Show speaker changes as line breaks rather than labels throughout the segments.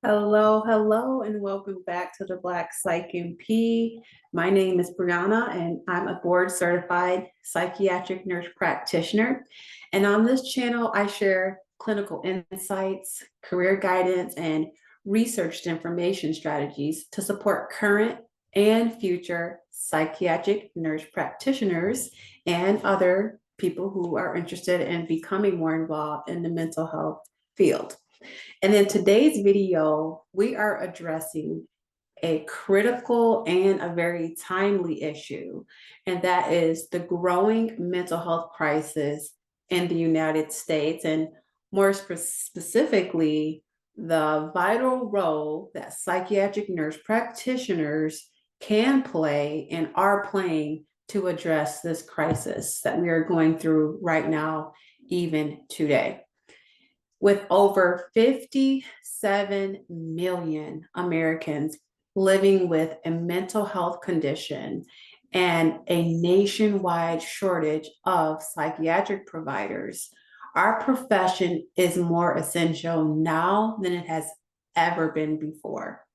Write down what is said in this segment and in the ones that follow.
Hello, hello, and welcome back to the Black Psych MP. My name is Brianna, and I'm a board certified psychiatric nurse practitioner. And on this channel, I share clinical insights, career guidance, and researched information strategies to support current and future psychiatric nurse practitioners and other people who are interested in becoming more involved in the mental health field. And in today's video, we are addressing a critical and a very timely issue, and that is the growing mental health crisis in the United States, and more specifically, the vital role that psychiatric nurse practitioners can play and are playing to address this crisis that we are going through right now, even today. With over 57 million Americans living with a mental health condition and a nationwide shortage of psychiatric providers, our profession is more essential now than it has ever been before.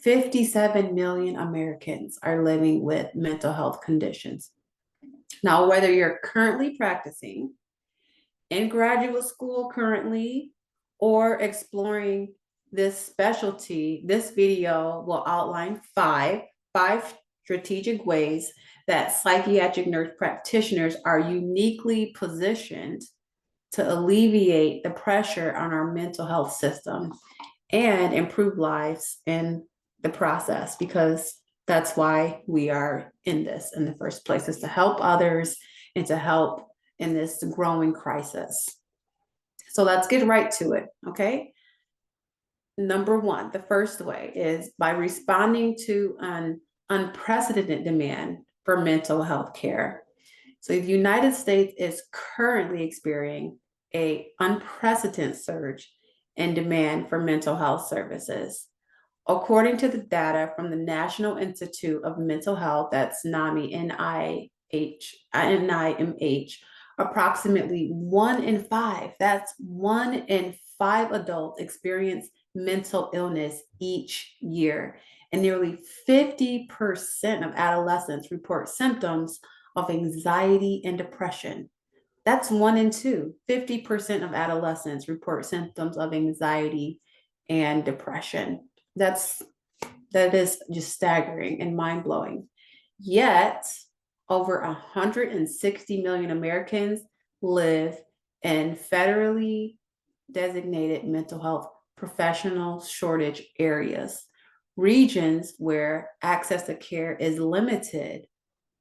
57 million Americans are living with mental health conditions. Now, whether you're currently practicing, in graduate school currently, or exploring this specialty, this video will outline five strategic ways that psychiatric nurse practitioners are uniquely positioned to alleviate the pressure on our mental health system and improve lives in the process, because that's why we are in this in the first place, is to help others and to help in this growing crisis. So let's get right to it, okay? Number one, the first way is by responding to an unprecedented demand for mental health care. So the United States is currently experiencing an unprecedented surge in demand for mental health services. According to the data from the National Institute of Mental Health, that's NIMH, approximately 1 in 5, that's 1 in 5 adults experience mental illness each year. And nearly 50% of adolescents report symptoms of anxiety and depression. That's 1 in 2. 50% of adolescents report symptoms of anxiety and depression. That is just staggering and mind-blowing. Yet, over 160 million Americans live in federally designated mental health professional shortage areas, regions where access to care is limited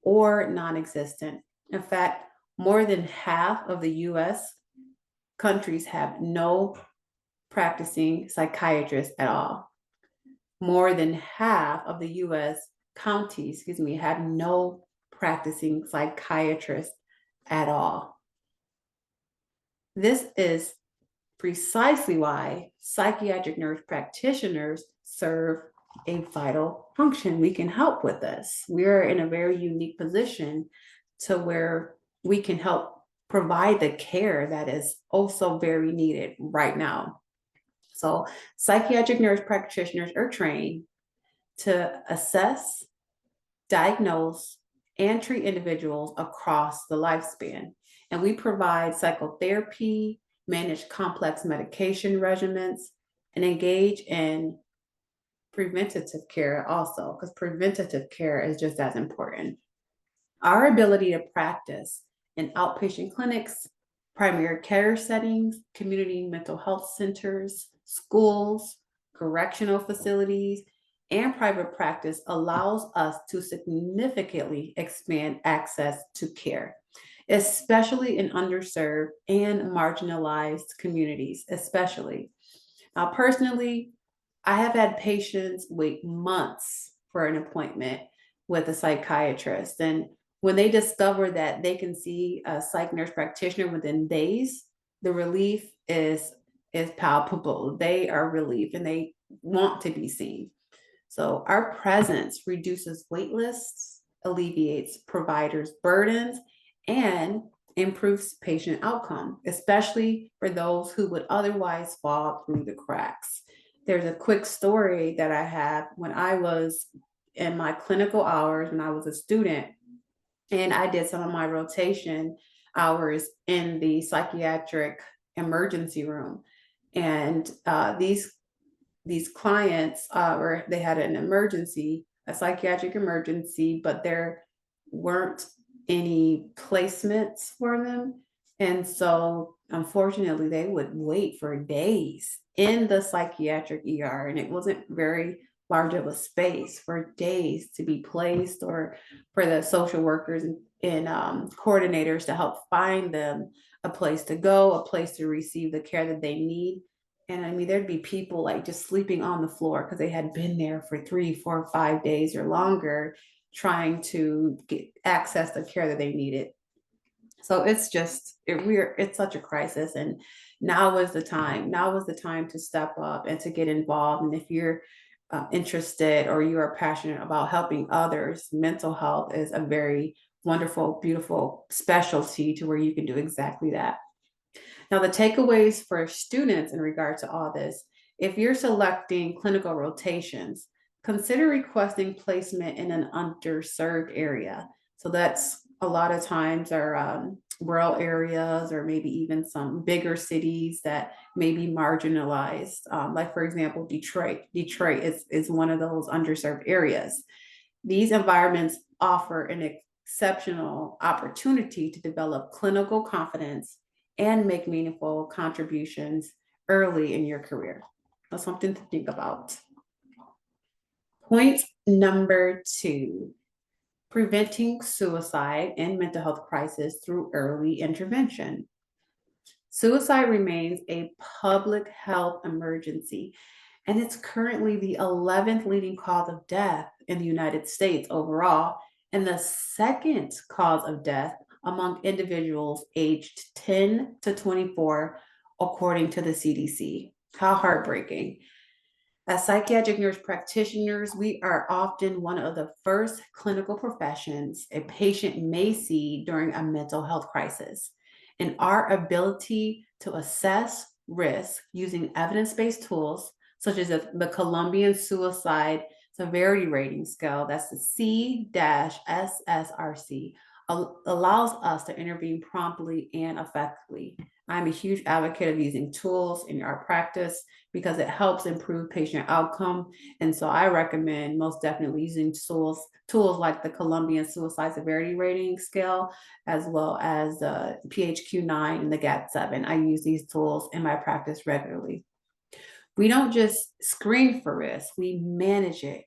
or non-existent. In fact, more than half of the US countries have no practicing psychiatrists at all. More than half of the US counties, have no practicing psychiatrists at all. This is precisely why psychiatric nurse practitioners serve a vital function. We can help with this. We're in a very unique position to where we can help provide the care that is also very needed right now. So psychiatric nurse practitioners are trained to assess, diagnose, and treat individuals across the lifespan. And we provide psychotherapy, manage complex medication regimens, and engage in preventative care also, because preventative care is just as important. Our ability to practice in outpatient clinics, primary care settings, community mental health centers, schools, correctional facilities, and private practice allows us to significantly expand access to care, especially in underserved and marginalized communities, especially. Now, personally, I have had patients wait months for an appointment with a psychiatrist. And when they discover that they can see a psych nurse practitioner within days, the relief is palpable. They are relieved and they want to be seen. So our presence reduces wait lists, alleviates providers' burdens, and improves patient outcome, especially for those who would otherwise fall through the cracks. There's a quick story that I have when I was in my clinical hours when I was a student, and I did some of my rotation hours in the psychiatric emergency room. And these clients were they had an emergency, a psychiatric emergency, but there weren't any placements for them. And so unfortunately, they would wait for days in the psychiatric ER, and it wasn't very large of a space for days to be placed, or for the social workers and coordinators to help find them a place to go, a place to receive the care that they need. And I mean, there'd be people like just sleeping on the floor because they had been there for 3, 4, 5 days or longer trying to get access to care that they needed. So it's just it's such a crisis, and now is the time. Now is the time to step up and to get involved. And if you're interested or you are passionate about helping others, mental health is a very wonderful, beautiful specialty to where you can do exactly that. Now, the takeaways for students in regard to all this: if you're selecting clinical rotations, consider requesting placement in an underserved area. So that's a lot of times our rural areas, or maybe even some bigger cities that may be marginalized. Like, for example, Detroit. Detroit is one of those underserved areas. These environments offer an exceptional opportunity to develop clinical confidence and make meaningful contributions early in your career. That's something to think about. Point number 2, preventing suicide and mental health crisis through early intervention. Suicide remains a public health emergency, and it's currently the 11th leading cause of death in the United States overall, and the second cause of death among individuals aged 10 to 24, according to the CDC. How heartbreaking. As psychiatric nurse practitioners, we are often one of the first clinical professions a patient may see during a mental health crisis. And our ability to assess risk using evidence-based tools, such as the Colombian Suicide Severity Rating Scale, that's the C-SSRC, allows us to intervene promptly and effectively. I'm a huge advocate of using tools in our practice because it helps improve patient outcome. And so I recommend most definitely using tools like the Colombian Suicide Severity Rating Scale, as well as the PHQ-9 and the GAT-7. I use these tools in my practice regularly. We don't just screen for risk, we manage it.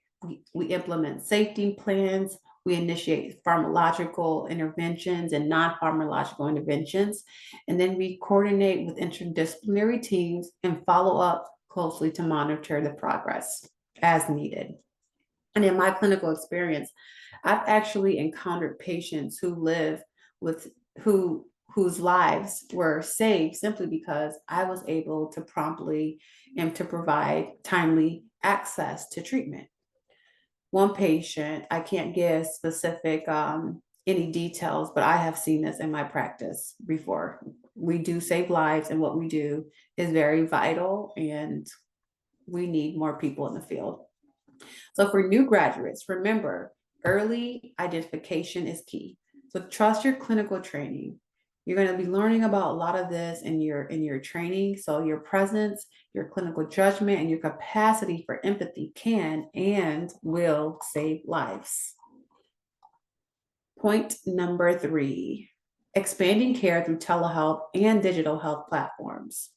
We implement safety plans, we initiate pharmacological interventions and non-pharmacological interventions, and then we coordinate with interdisciplinary teams and follow up closely to monitor the progress as needed. And in my clinical experience, I've actually encountered patients who live with whose lives were saved simply because I was able to promptly and to provide timely access to treatment. One patient, I can't give specific any details, but I have seen this in my practice before. We do save lives, and what we do is very vital, and we need more people in the field. So for new graduates, remember, early identification is key. So trust your clinical training. You're going to be learning about a lot of this in your training. So your presence, your clinical judgment, and your capacity for empathy can and will save lives. Point number 3, expanding care through telehealth and digital health platforms.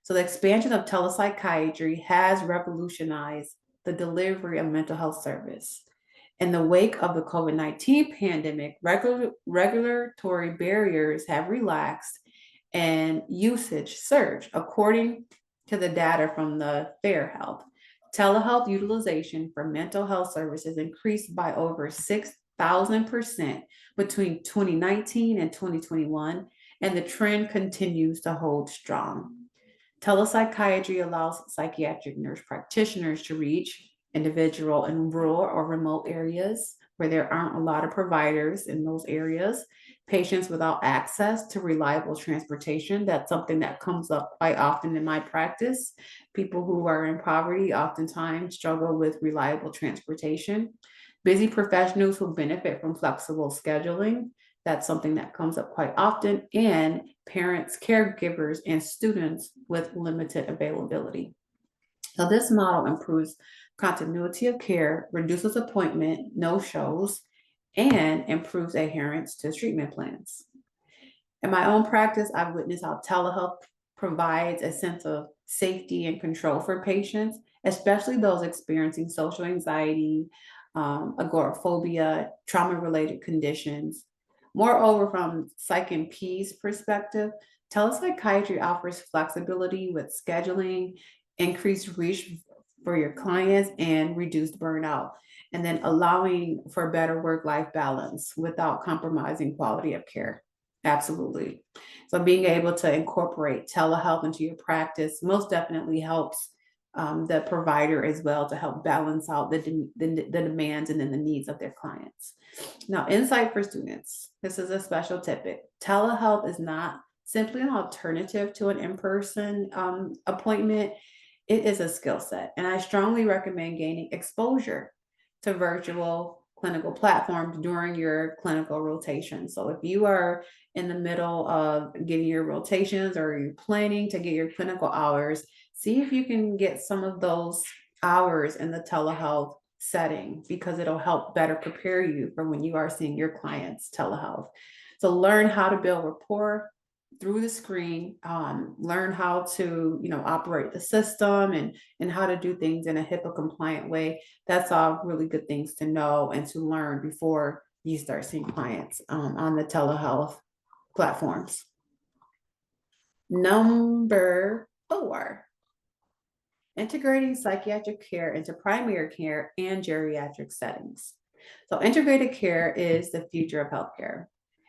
So the expansion of telepsychiatry has revolutionized the delivery of mental health service. In the wake of the COVID-19 pandemic, regulatory barriers have relaxed and usage surged. According to the data from the Fair Health, telehealth utilization for mental health services increased by over 6,000% between 2019 and 2021, and the trend continues to hold strong. Telepsychiatry allows psychiatric nurse practitioners to reach individual in rural or remote areas where there aren't a lot of providers in those areas. patients without access to reliable transportation. That's something that comes up quite often in my practice. People who are in poverty oftentimes struggle with reliable transportation. Busy professionals who benefit from flexible scheduling. That's something that comes up quite often. And parents, caregivers, and students with limited availability. So this model improves continuity of care, reduces appointment no-shows, and improves adherence to treatment plans. In my own practice, I've witnessed how telehealth provides a sense of safety and control for patients, especially those experiencing social anxiety, agoraphobia, trauma-related conditions. Moreover, from Psychiatric's perspective, telepsychiatry offers flexibility with scheduling, increased reach for your clients, and reduced burnout, and then allowing for better work-life balance without compromising quality of care. Absolutely. So being able to incorporate telehealth into your practice most definitely helps the provider as well to help balance out the demands and then the needs of their clients. Now, insight for students. This is a special tidbit. Telehealth is not simply an alternative to an in-person appointment. It is a skill set, and I strongly recommend gaining exposure to virtual clinical platforms during your clinical rotation. So if you are in the middle of getting your rotations or you're planning to get your clinical hours, see if you can get some of those hours in the telehealth setting, because it'll help better prepare you for when you are seeing your clients telehealth. So learn how to build rapport through the screen, learn how to, operate the system and how to do things in a HIPAA compliant way. That's all really good things to know and to learn before you start seeing clients on the telehealth platforms. Number 4, integrating psychiatric care into primary care and geriatric settings. So integrated care is the future of healthcare,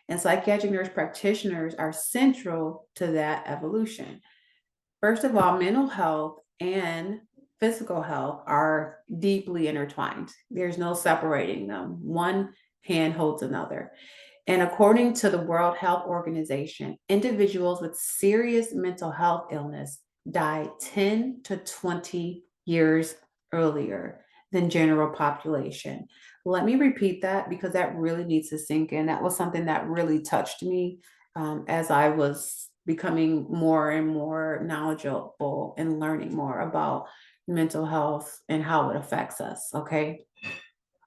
and psychiatric nurse practitioners are central to that evolution. First of all, mental health and physical health are deeply intertwined. There's no separating them. One hand holds another. And according to the World Health Organization, individuals with serious mental health illness die 10 to 20 years earlier than general population. Let me repeat that because that really needs to sink in. That was something that really touched me as I was becoming more and more knowledgeable and learning more about mental health and how it affects us, okay?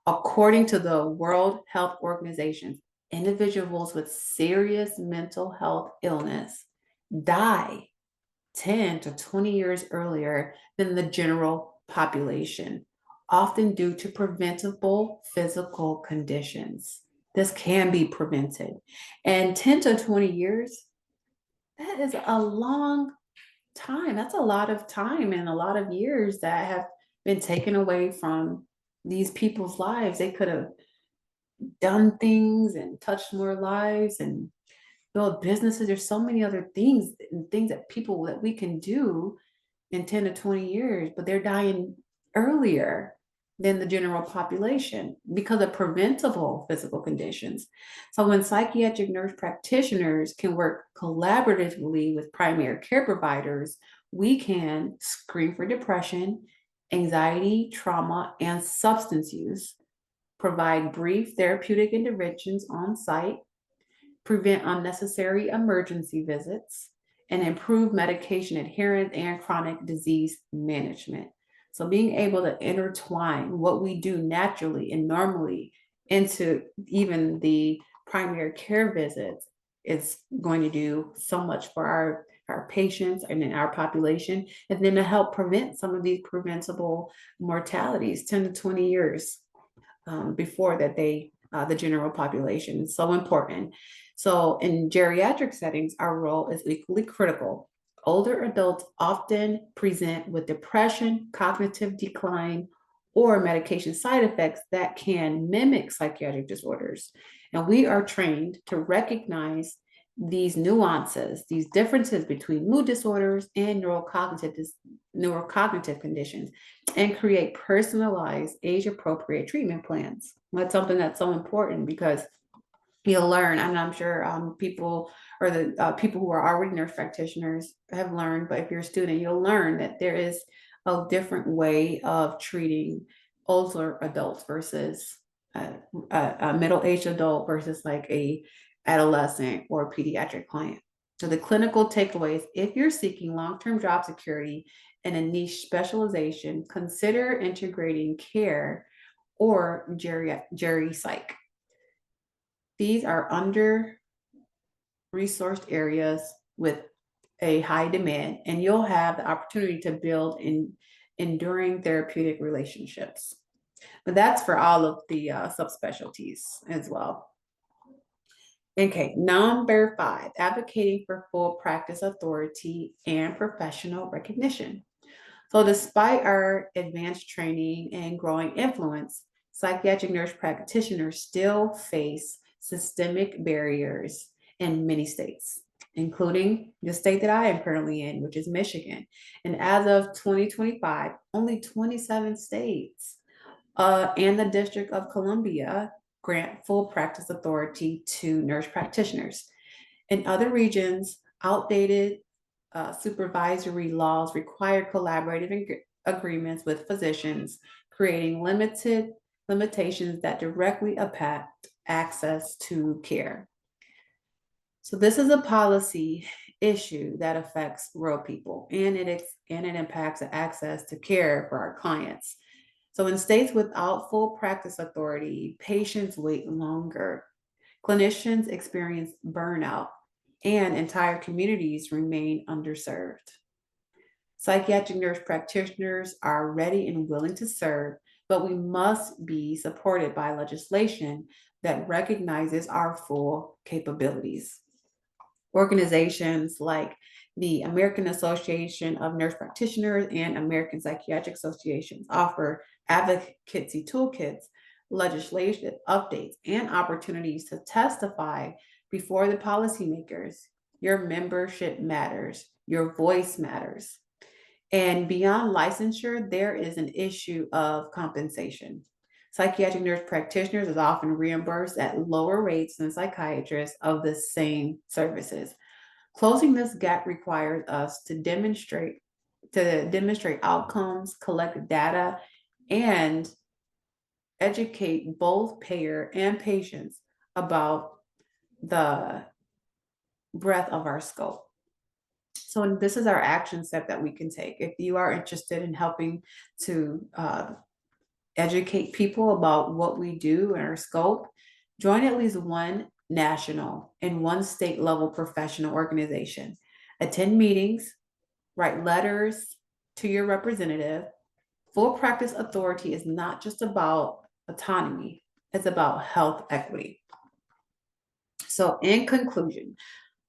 According to the World Health Organization, individuals with serious mental health illness die 10 to 20 years earlier than the general population, often due to preventable physical conditions. This can be prevented. And 10 to 20 years, that is a long time. That's a lot of time and a lot of years that have been taken away from these people's lives. They could have done things and touched more lives and build businesses. There's so many other things that we can do in 10 to 20 years, but they're dying earlier than the general population because of preventable physical conditions. So when psychiatric nurse practitioners can work collaboratively with primary care providers, we can screen for depression, anxiety, trauma, and substance use, provide brief therapeutic interventions on site, prevent unnecessary emergency visits, and improve medication adherence and chronic disease management. So being able to intertwine what we do naturally and normally into even the primary care visits is going to do so much for our patients and in our population, and then to help prevent some of these preventable mortalities 10 to 20 years before that the general population is so important. So in geriatric settings, our role is equally critical. Older adults often present with depression, cognitive decline, or medication side effects that can mimic psychiatric disorders. And we are trained to recognize these nuances, these differences between mood disorders and neurocognitive conditions, and create personalized, age-appropriate treatment plans. That's something that's so important because you'll learn, and I'm sure people or the people who are already nurse practitioners have learned, but if you're a student, you'll learn that there is a different way of treating older adults versus a middle-aged adult versus like a adolescent or pediatric client. So the clinical takeaways: if you're seeking long-term job security and a niche specialization, consider integrating care or geri psych. These are under-resourced areas with a high demand, and you'll have the opportunity to build enduring therapeutic relationships. But that's for all of the subspecialties as well. Okay, number 5, advocating for full practice authority and professional recognition. So despite our advanced training and growing influence, psychiatric nurse practitioners still face systemic barriers in many states, including the state that I am currently in, which is Michigan. And as of 2025, only 27 states and the District of Columbia grant full practice authority to nurse practitioners. In other regions, outdated supervisory laws require collaborative agreements with physicians, creating limitations that directly impact access to care. So this is a policy issue that affects real people, and it impacts access to care for our clients. So in states without full practice authority, patients wait longer, clinicians experience burnout, and entire communities remain underserved. Psychiatric nurse practitioners are ready and willing to serve, but we must be supported by legislation that recognizes our full capabilities. Organizations like the American Association of Nurse Practitioners and American Psychiatric Associations offer advocacy toolkits, legislation updates, and opportunities to testify before the policymakers. Your membership matters. Your voice matters. And beyond licensure, there is an issue of compensation. Psychiatric nurse practitioners is often reimbursed at lower rates than psychiatrists of the same services. Closing this gap requires us to demonstrate outcomes, collect data, and educate both payer and patients about the breadth of our scope. So this is our action step that we can take. If you are interested in helping to educate people about what we do and our scope, join at least one national and one state level professional organization. Attend meetings, write letters to your representative. Full practice authority is not just about autonomy, it's about health equity. So in conclusion,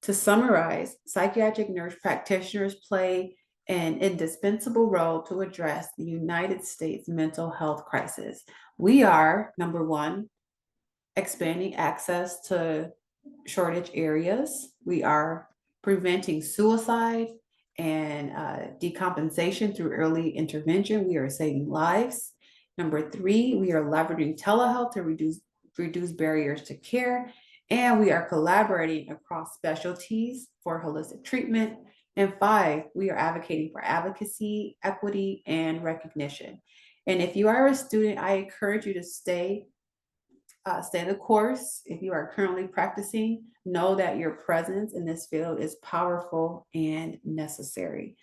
to summarize, psychiatric nurse practitioners play an indispensable role to address the United States mental health crisis. We are, number one, expanding access to shortage areas. We are preventing suicide and decompensation through early intervention. We are saving lives. Number 3, we are leveraging telehealth to reduce barriers to care. And we are collaborating across specialties for holistic treatment. And 5, we are advocating for advocacy, equity, and recognition. And if you are a student, I encourage you to stay the course. If you are currently practicing, know that your presence in this field is powerful and necessary.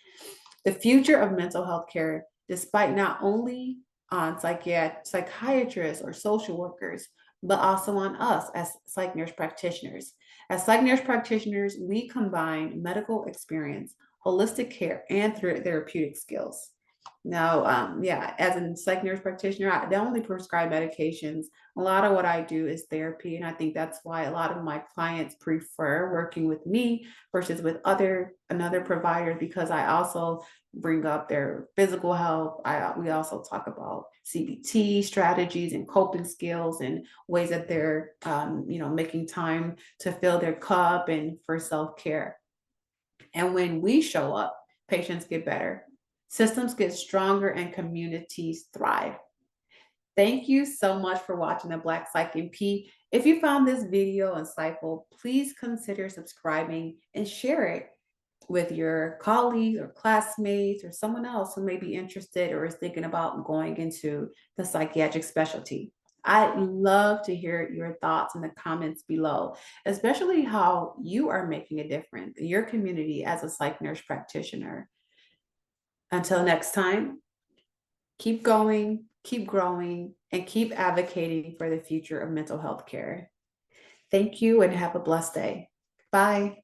The future of mental health care, despite not only on psychiatrists or social workers, but also on us as psych nurse practitioners. As psych nurse practitioners, we combine medical experience, holistic care, and therapeutic skills. Now, as a psych nurse practitioner, I don't only prescribe medications. A lot of what I do is therapy, and I think that's why a lot of my clients prefer working with me versus with another provider, because I also bring up their physical health. We also talk about CBT strategies and coping skills and ways that they're, making time to fill their cup and for self-care. And when we show up, patients get better, systems get stronger, and communities thrive. Thank you so much for watching the Black Psych NP. If you found this video insightful, please consider subscribing and share it with your colleagues or classmates or someone else who may be interested or is thinking about going into the psychiatric specialty. I'd love to hear your thoughts in the comments below, especially how you are making a difference in your community as a psych nurse practitioner. Until next time, keep going, keep growing, and keep advocating for the future of mental health care. Thank you and have a blessed day. Bye.